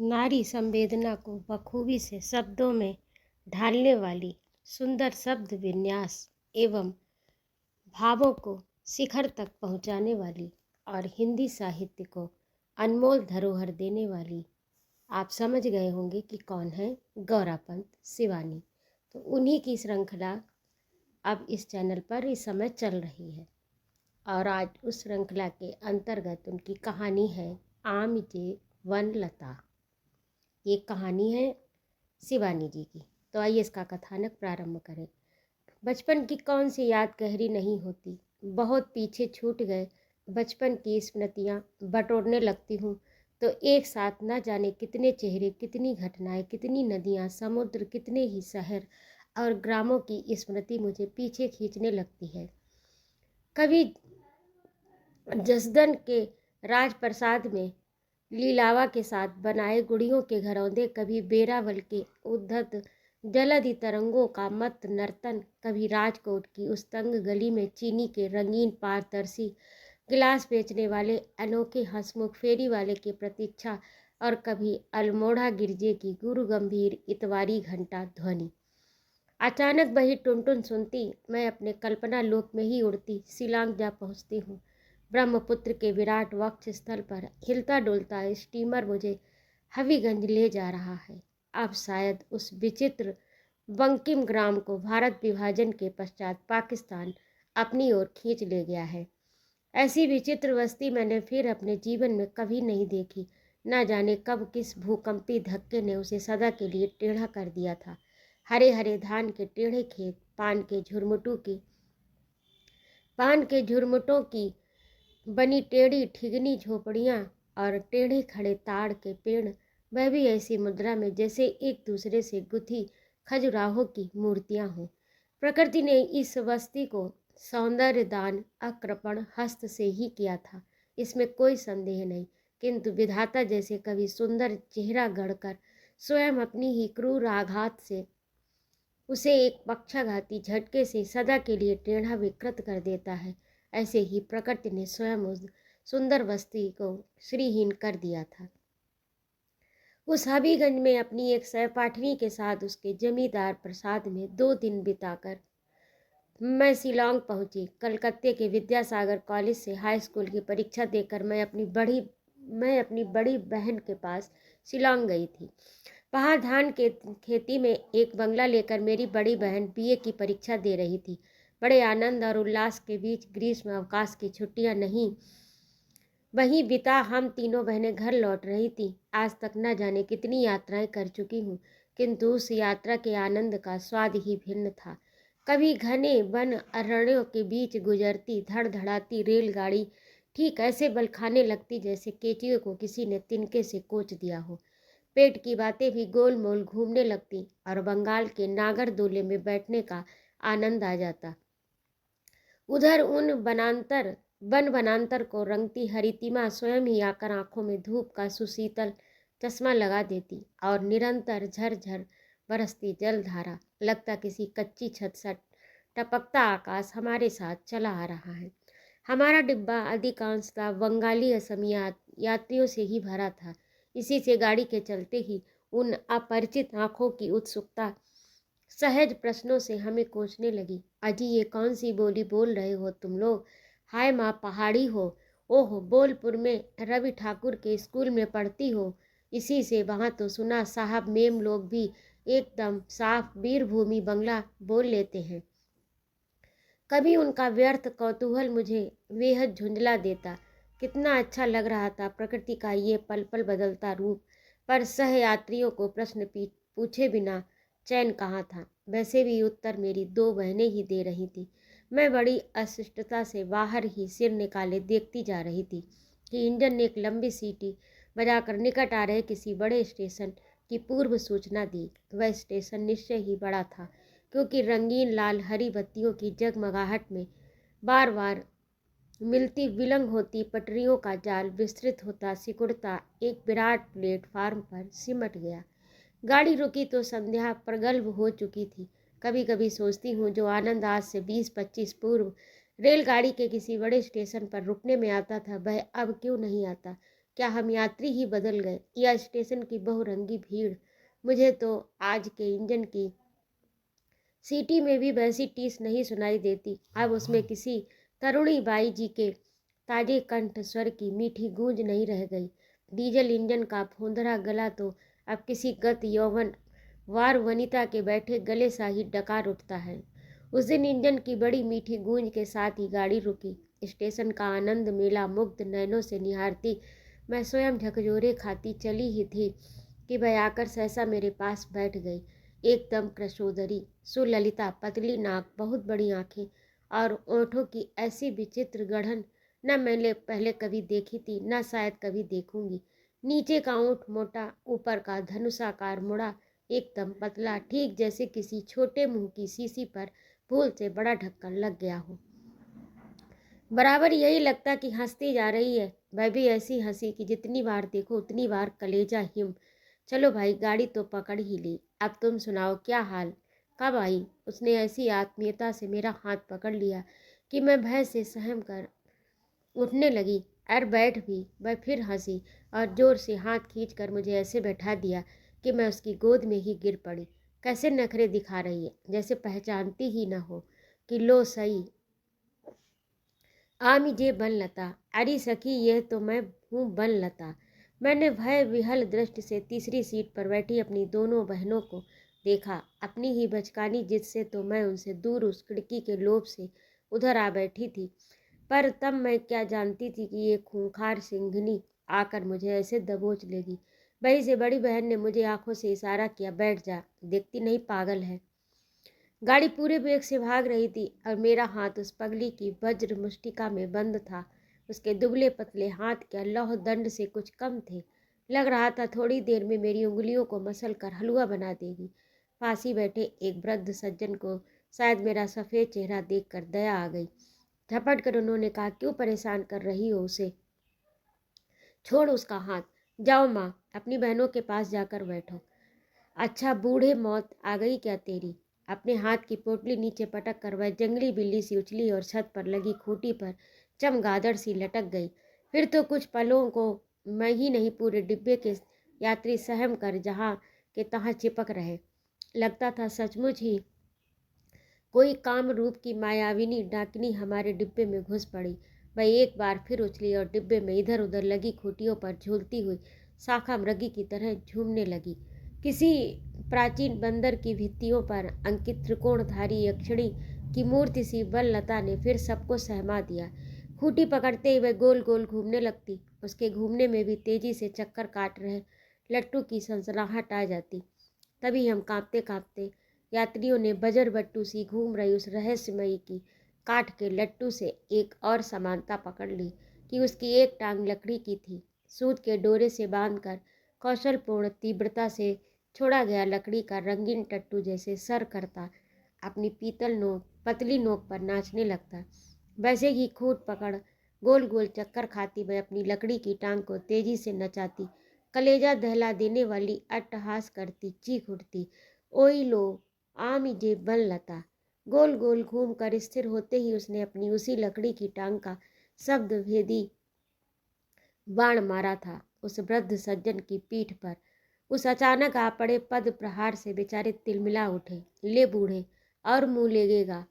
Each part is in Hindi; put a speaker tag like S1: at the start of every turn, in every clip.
S1: नारी संवेदना को बखूबी से शब्दों में ढालने वाली सुंदर शब्द विन्यास एवं भावों को शिखर तक पहुंचाने वाली और हिंदी साहित्य को अनमोल धरोहर देने वाली, आप समझ गए होंगे कि कौन है। गौरा पंत शिवानी। तो उन्हीं की श्रृंखला अब इस चैनल पर इस समय चल रही है और आज उस श्रृंखला के अंतर्गत उनकी कहानी है आम जे वन लता। ये कहानी है शिवानी जी की। तो आइए इसका कथानक प्रारंभ करें। बचपन की कौन सी याद गहरी नहीं होती, बहुत पीछे छूट गए बचपन की स्मृतियाँ बटोरने लगती हूँ तो एक साथ न जाने कितने चेहरे, कितनी घटनाएं, कितनी नदियाँ, समुद्र, कितने ही शहर और ग्रामों की स्मृति मुझे पीछे खींचने लगती है। कभी जसदन के राजप्रसाद में लीलावा के साथ बनाए गुड़ियों के घरौंदे, कभी बेरावल के उद्धत जलधि तरंगों का मत नर्तन, कभी राजकोट की उस तंग गली में चीनी के रंगीन पारदर्शी गिलास बेचने वाले अनोखे हंसमुख फेरी वाले की प्रतीक्षा, और कभी अल्मोड़ा गिरजे की गुरु गंभीर इतवारी घंटा ध्वनि। अचानक वही टुनटुन सुनती, मैं अपने कल्पना लोक में ही उड़ती शिलांग जा पहुँचती हूँ। ब्रह्मपुत्र के विराट वक्ष स्थल पर हिलता डुलता स्टीमर मुझे हबीगंज ले जा रहा है। अब शायद उस विचित्र बंकिम ग्राम को भारत विभाजन के पश्चात पाकिस्तान अपनी ओर खींच ले गया है। ऐसी विचित्र बस्ती मैंने फिर अपने जीवन में कभी नहीं देखी। न जाने कब किस भूकंपी धक्के ने उसे सदा के लिए टेढ़ा कर दिया था। हरे हरे धान के टेढ़े खेत, पान के झुरमुटों की बनी टेढ़ी ठिगनी झोपड़ियाँ और टेढ़े खड़े ताड़ के पेड़, वह भी ऐसी मुद्रा में जैसे एक दूसरे से गुथी खजुराहों की मूर्तियाँ हों। प्रकृति ने इस बस्ती को सौंदर्य दान अकृपण हस्त से ही किया था, इसमें कोई संदेह नहीं। किंतु विधाता जैसे कभी सुंदर चेहरा गढ़कर स्वयं अपनी ही क्रूर आघात से उसे एक पक्षाघाती झटके से सदा के लिए टेढ़ा विकृत कर देता है, ऐसे ही प्रकृति ने स्वयं उस सुंदर बस्ती को श्रीहीन कर दिया था। उस हबीगंज में अपनी एक सहपाठिनी के साथ उसके जमींदार प्रसाद में 2 दिन बिताकर मैं शिलांग पहुंची। कलकत्ते के विद्यासागर कॉलेज से हाई स्कूल की परीक्षा देकर मैं अपनी बड़ी बहन के पास शिलांग गई थी। वहाँ धान के खेती में एक बंगला लेकर मेरी बड़ी बहन बीए की परीक्षा दे रही थी। बड़े आनंद और उल्लास के बीच ग्रीष्म अवकाश की छुट्टियाँ नहीं वहीं बिता हम तीनों बहनें घर लौट रही थी। आज तक न जाने कितनी यात्राएं कर चुकी हूँ, किंतु उस यात्रा के आनंद का स्वाद ही भिन्न था। कभी घने वन अरण्यों के बीच गुजरती धड़धड़ाती रेलगाड़ी ठीक ऐसे बल खाने लगती जैसे केचियों को किसी ने तिनके से कोच दिया हो। पेट की बातें भी गोल मोल घूमने लगती और बंगाल के नागरदोले में बैठने का आनंद आ जाता। उधर उन वन बनांतर को रंगती हरितिमा स्वयं ही आकर आंखों में धूप का सुशीतल चश्मा लगा देती और निरंतर झरझर बरसती जलधारा, लगता किसी कच्ची छत से टपकता आकाश हमारे साथ चला आ रहा है। हमारा डिब्बा अधिकांशतः बंगाली असमिया यात्रियों से ही भरा था। इसी से गाड़ी के चलते ही उन अपरिचित आंखों की उत्सुकता सहज प्रश्नों से हमें कोसने लगी। अजी ये कौन सी बोली बोल रहे हो तुम लोग? हाय माँ पहाड़ी हो? ओह बोलपुर में रवि ठाकुर के स्कूल में पढ़ती हो? इसी से वहाँ तो सुना साहब मेम लोग भी एकदम साफ वीरभूमि बंगला बोल लेते हैं। कभी उनका व्यर्थ कौतूहल मुझे बेहद झुंझला देता। कितना अच्छा लग रहा था प्रकृति का ये पल पल बदलता रूप, पर सह यात्रियों को प्रश्न पूछे बिना चैन कहाँ था। वैसे भी उत्तर मेरी 2 बहनें ही दे रही थी। मैं बड़ी अशिष्टता से बाहर ही सिर निकाले देखती जा रही थी कि इंजन ने एक लंबी सीटी बजाकर निकट आ रहे किसी बड़े स्टेशन की पूर्व सूचना दी। वह स्टेशन निश्चय ही बड़ा था, क्योंकि रंगीन लाल हरी बत्तियों की जगमगाहट में बार बार मिलती विलंग होती पटरियों का जाल विस्तृत होता सिकुड़ता एक विराट प्लेटफार्म पर सिमट गया। गाड़ी रुकी तो संध्या प्रगल्भ हो चुकी थी। कभी कभी सोचती हूँ जो आनंद आज से 20-25 पूर्व रेलगाड़ी के किसी बड़े स्टेशन पर रुकने में आता था, वह अब क्यों नहीं आता। क्या हम यात्री ही बदल गए या स्टेशन की बहुरंगी भीड़? मुझे तो आज के इंजन की सीटी में भी वैसी टीस नहीं सुनाई देती। अब उसमें किसी तरुणी बाई जी के ताजे कंठ स्वर की मीठी गूंज नहीं रह गई। डीजल इंजन का फुंदरा गला तो अब किसी गत यौवन वार वनिता के बैठे गले सा ही डकार उठता है। उस दिन इंजन की बड़ी मीठी गूंज के साथ ही गाड़ी रुकी। स्टेशन का आनंद मेला मुग्ध नैनों से निहारती मैं स्वयं झकझोरे खाती चली ही थी कि वह आकर सहसा मेरे पास बैठ गई। एकदम कृशोदरी, सुललिता, पतली नाक, बहुत बड़ी आंखें और ओठों की ऐसी विचित्र गढ़न न मैंने पहले कभी देखी थी, न शायद कभी देखूंगी। नीचे का ओठ मोटा, ऊपर का धनुषाकार मुड़ा, एकदम पतला, ठीक जैसे किसी छोटे मुंह की शीशी पर भूल से बड़ा ढक्कन लग गया हो। बराबर यही लगता कि हंसती जा रही है। वह भी ऐसी हंसी कि जितनी बार देखो उतनी बार कलेजा हिम। चलो भाई, गाड़ी तो पकड़ ही ली, अब तुम सुनाओ क्या हाल? कब आई? उसने ऐसी आत्मीयता से मेरा हाथ पकड़ लिया कि मैं भय से सहम कर उठने लगी। अर बैठ भी। वह फिर हंसी और जोर से हाथ खींचकर मुझे ऐसे बैठा दिया कि मैं उसकी गोद में ही गिर पड़ी। कैसे नखरे दिखा रही है, जैसे पहचानती ही न हो कि लो सही आमिजे बनलता। अरे सखी, यह तो मैं हूँ बनलता। मैंने भय विहल दृष्टि से तीसरी सीट पर बैठी अपनी दोनों बहनों को देखा। अपनी ही बचकानी जिद से तो मैं उनसे दूर उस खिड़की के लोभ से उधर आ बैठी थी, पर तब मैं क्या जानती थी कि ये खूंखार सिंघनी आकर मुझे ऐसे दबोच लेगी। बड़ी से बड़ी बहन ने मुझे आंखों से इशारा किया, बैठ जा, देखती नहीं पागल है। गाड़ी पूरे वेग से भाग रही थी और मेरा हाथ उस पगली की वज्र मुष्टिका में बंद था। उसके दुबले पतले हाथ के लौह दंड से कुछ कम थे। लग रहा था थोड़ी देर में मेरी उंगलियों को मसल कर हलवा बना देगी। पास ही बैठे एक वृद्ध सज्जन को शायद मेरा सफ़ेद चेहरा देखकर दया आ गई। झपट कर उन्होंने कहा, क्यों परेशान कर रही हो उसे? छोड़ उसका हाथ। जाओ माँ, अपनी बहनों के पास जाकर बैठो। अच्छा बूढ़े, मौत आ गई क्या तेरी? अपने हाथ की पोटली नीचे पटक कर वह जंगली बिल्ली सी उछली और छत पर लगी खूंटी पर चमगादड़ सी लटक गई। फिर तो कुछ पलों को मैं ही नहीं, पूरे डिब्बे के यात्री सहम कर जहाँ के तहाँ चिपक रहे। लगता था सचमुच ही कोई काम रूप की मायाविनी डाकिनी हमारे डिब्बे में घुस पड़ी। वह एक बार फिर उछली और डिब्बे में इधर उधर लगी खूंटियों पर झूलती हुई शाखा मृगी की तरह झूमने लगी। किसी प्राचीन बंदर की भित्तियों पर अंकित त्रिकोणधारी यक्षिणी की मूर्ति सी बललता ने फिर सबको सहमा दिया। खूंटी पकड़ते ही वह गोल गोल घूमने लगती। उसके घूमने में भी तेजी से चक्कर काट रहे लट्टू की सनसनाहट आ जाती। तभी हम कांपते कांपते यात्रियों ने बजर बट्टू सी घूम रही उस रहस्यमयी की काठ के लट्टू से एक और समानता पकड़ ली कि उसकी एक टांग लकड़ी की थी। सूत के डोरे से बांधकर कौशलपूर्ण तीव्रता से छोड़ा गया लकड़ी का रंगीन टट्टू जैसे सर करता अपनी पीतल नोक पतली नोक पर नाचने लगता। वैसे ही खूंट पकड़ गोल गोल चक्कर खाती मैं अपनी लकड़ी की टांग को तेजी से नचाती, कलेजा दहला देने वाली अट्टहास करती, चीख उठती, ओई लो आमिजे बनलता। गोल गोल घूम कर स्थिर होते ही उसने अपनी उसी लकड़ी की टांग का शब्द भेदी बाण मारा था उस वृद्ध सज्जन की पीठ पर। उस अचानक आ पड़े पद प्रहार से बेचारे तिलमिला उठे। ले बूढ़े, और मुंह लेगेगा?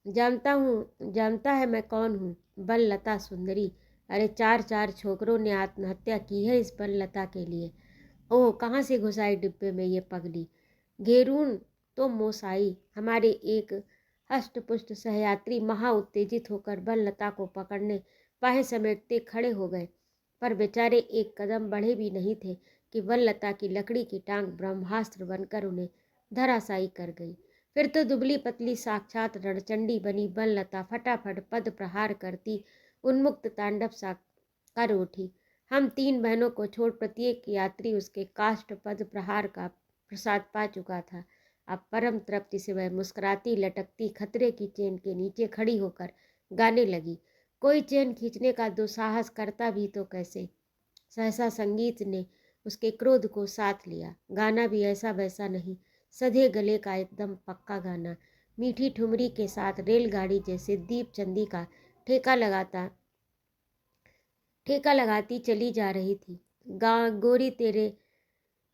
S1: जानता है मैं कौन हूँ? बनलता सुंदरी। अरे चार चार छोकरों ने आत्महत्या की है इस बनलता के लिए। ओह, कहाँ से घुस आई डिब्बे में ये पगली? घेरून तो मोसाई। हमारे एक हष्टपुष्ट सहयात्री महा उत्तेजित होकर बनलता को पकड़ने बाहें समेटते खड़े हो गए, पर बेचारे एक कदम बढ़े भी नहीं थे कि बनलता की लकड़ी की टांग ब्रह्मास्त्र बनकर उन्हें धराशायी कर गई। फिर तो दुबली पतली साक्षात रणचंडी बनी बनलता फटाफट पद प्रहार करती उन्मुक्त तांडव सा कर उठी। हम तीन बहनों को छोड़ प्रत्येक यात्री उसके काष्ठ पद प्रहार का प्रसाद पा चुका था। अब परम तृप्ति से वह मुस्कुराती लटकती खतरे की चेन के नीचे खड़ी होकर गाने लगी। कोई चेन खींचने का दुस्साहस करता भी तो कैसे। सहसा संगीत ने उसके क्रोध को साथ लिया। गाना भी ऐसा वैसा नहीं, सधे गले का एकदम पक्का गाना, मीठी ठुमरी के साथ रेलगाड़ी जैसे दीप चंदी का ठेका लगाता ठेका लगाती चली जा रही थी। गा गोरी तेरे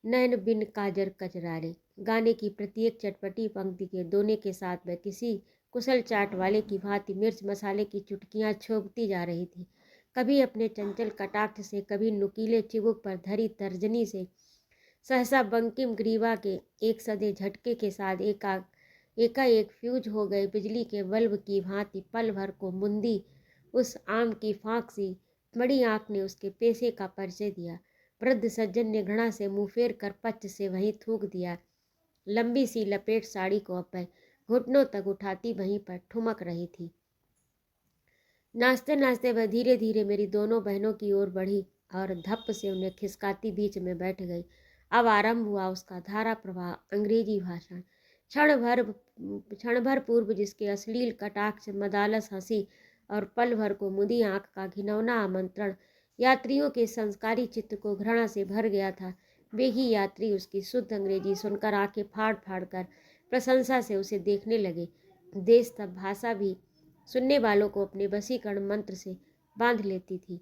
S1: नैन बिन काजर कजरारे गाने की प्रत्येक चटपटी पंक्ति के दोने के साथ वह किसी कुशल चाट वाले की भांति मिर्च मसाले की चुटकियां छोपती जा रही थी। कभी अपने चंचल कटाक्ष से, कभी नुकीले चिबुक पर धरी तर्जनी से। सहसा बंकिम ग्रीवा के एक सदे झटके के साथ एकाएक फ्यूज हो गए बिजली के बल्ब की भांति पल भर को मुंदी उस आम की फांक सी बड़ी आंख ने उसके पेशे का परिचय दिया। वृद्ध सज्जन ने घृणा से मुंह फेर कर पच्च से वहीं थूक दिया। लंबी सी लपेट साड़ी को अब घुटनों तक उठाती वहीं पर ठुमक रही थी। नाचते नाचते वह धीरे धीरे मेरी दोनों बहनों की ओर बढ़ी और धप्प से उन्हें खिसकाती बीच में बैठ गई। अब आरंभ हुआ उसका धारा प्रवाह अंग्रेजी भाषण। क्षण भर पूर्व जिसके अश्लील कटाक्ष, मदालस हंसी और पल भर को मुदी आंख का घिनौना आमंत्रण यात्रियों के संस्कारी चित्त को घृणा से भर गया था, वे ही यात्री उसकी शुद्ध अंग्रेजी सुनकर आंखें फाड़ फाड़ कर प्रशंसा से उसे देखने लगे। देश तब भाषा भी सुनने वालों को अपने वशीकरण मंत्र से बांध लेती थी।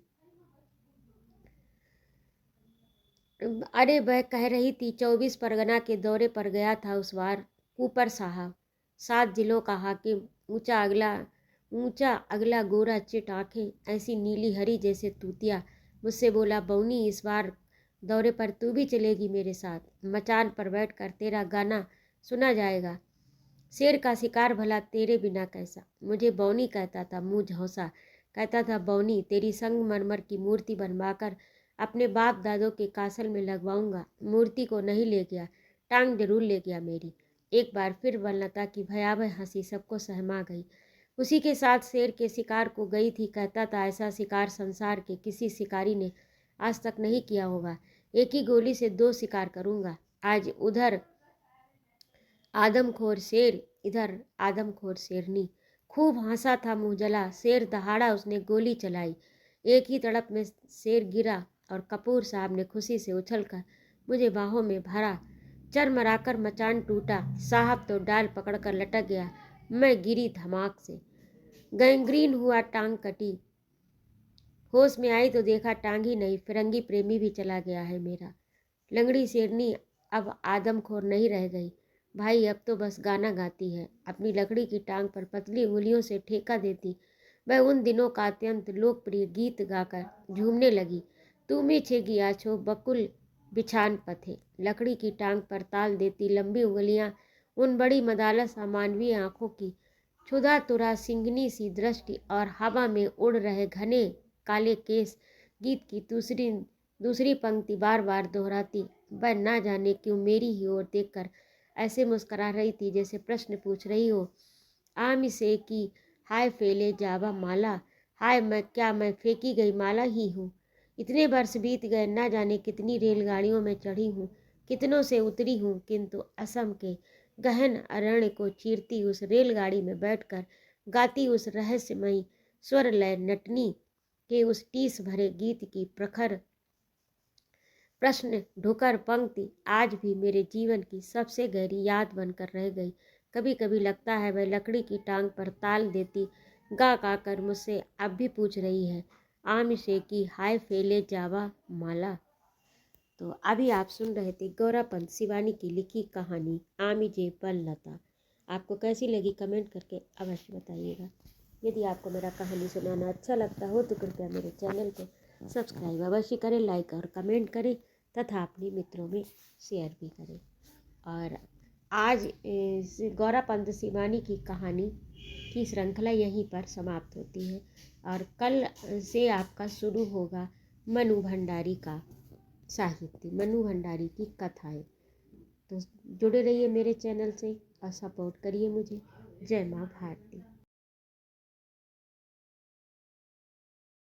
S1: अरे वह कह रही थी 24 परगना के दौरे पर गया था उस बार कूपर साहब, 7 जिलों का हाकिम, ऊंचा अगला गोरा चिट आंखें ऐसी नीली हरी जैसे तूतिया। मुझसे बोला, बौनी इस बार दौरे पर तू भी चलेगी मेरे साथ, मचान पर बैठकर तेरा गाना सुना जाएगा। शेर का शिकार भला तेरे बिना कैसा। मुझे बौनी कहता था, मुँह झौसा। कहता था, बौनी तेरी संगमरमर की मूर्ति बनवाकर अपने बाप दादों के कासल में लगवाऊंगा। मूर्ति को नहीं ले गया, टांग जरूर ले गया मेरी। एक बार फिर वनलता की भयावह हंसी सबको सहमा गई। उसी के साथ शेर के शिकार को गई थी। कहता था, ऐसा शिकार संसार के किसी शिकारी ने आज तक नहीं किया होगा। एक ही गोली से 2 शिकार करूंगा। आज उधर आदमखोर शेर, इधर आदमखोर शेरनी। खूब हंसा था, मुंह जला। शेर दहाड़ा, उसने गोली चलाई। एक ही तड़प में शेर गिरा और कपूर साहब ने खुशी से उछलकर मुझे बाहों में भरा। चरमराकर मचान टूटा। साहब तो डाल पकड़कर लटक गया, मैं गिरी धमाक से। गैंग्रीन हुआ, टांग कटी। होश में आई तो देखा टांग ही नहीं, फिरंगी प्रेमी भी चला गया है मेरा। लंगड़ी शेरनी अब आदमखोर नहीं रह गई भाई, अब तो बस गाना गाती है। अपनी लकड़ी की टांग पर पतली उंगलियों से ठेका देती वह उन दिनों का अत्यंत लोकप्रिय गीत गाकर झूमने लगी। तू मीछे गिया छो बकुल बिछान पथे। लकड़ी की टांग पर ताल देती लंबी उंगलियां, उन बड़ी मदालस अमानवीय आंखों की क्षुधा तुरा सिंगनी सी दृष्टि और हवा में उड़ रहे घने काले केस गीत की दूसरी पंक्ति बार बार दोहराती। वह ना जाने क्यों मेरी ही ओर देखकर ऐसे मुस्करा रही थी जैसे प्रश्न पूछ रही हो, आम से की हाय फेले जावा माला। हाय, मैं फेंकी गई माला ही हूँ। इतने वर्ष बीत गए, ना जाने कितनी रेलगाड़ियों में चढ़ी हूँ, कितनों से उतरी हूँ, किंतु असम के गहन अरण्य को चीरती उस रेलगाड़ी में बैठकर गाती उस रहस्यमयी स्वर लय नटनी के उस टीस भरे गीत की प्रखर प्रश्न ढुकर पंक्ति आज भी मेरे जीवन की सबसे गहरी याद बनकर रह गई। कभी कभी लगता है वह लकड़ी की टांग पर ताल देती गा गा कर मुझसे अब भी पूछ रही है, आम से की हाय फेले जावा माला। तो अभी आप सुन रहे थे गौरापंत शिवानी की लिखी कहानी आमी जे वनलता। आपको कैसी लगी कमेंट करके अवश्य बताइएगा। यदि आपको मेरा कहानी सुनाना अच्छा लगता हो तो कृपया मेरे चैनल को सब्सक्राइब अवश्य करें, लाइक और कमेंट करें तथा अपने मित्रों में शेयर भी करें। और आज गौरापंत शिवानी की कहानी की श्रृंखला यहीं पर समाप्त होती है और कल से आपका शुरू होगा मनु भंडारी का साहित्य, मनु भंडारी की कथाएं। तो जुड़े रहिए मेरे चैनल से और सपोर्ट करिए मुझे। जय माँ भारती।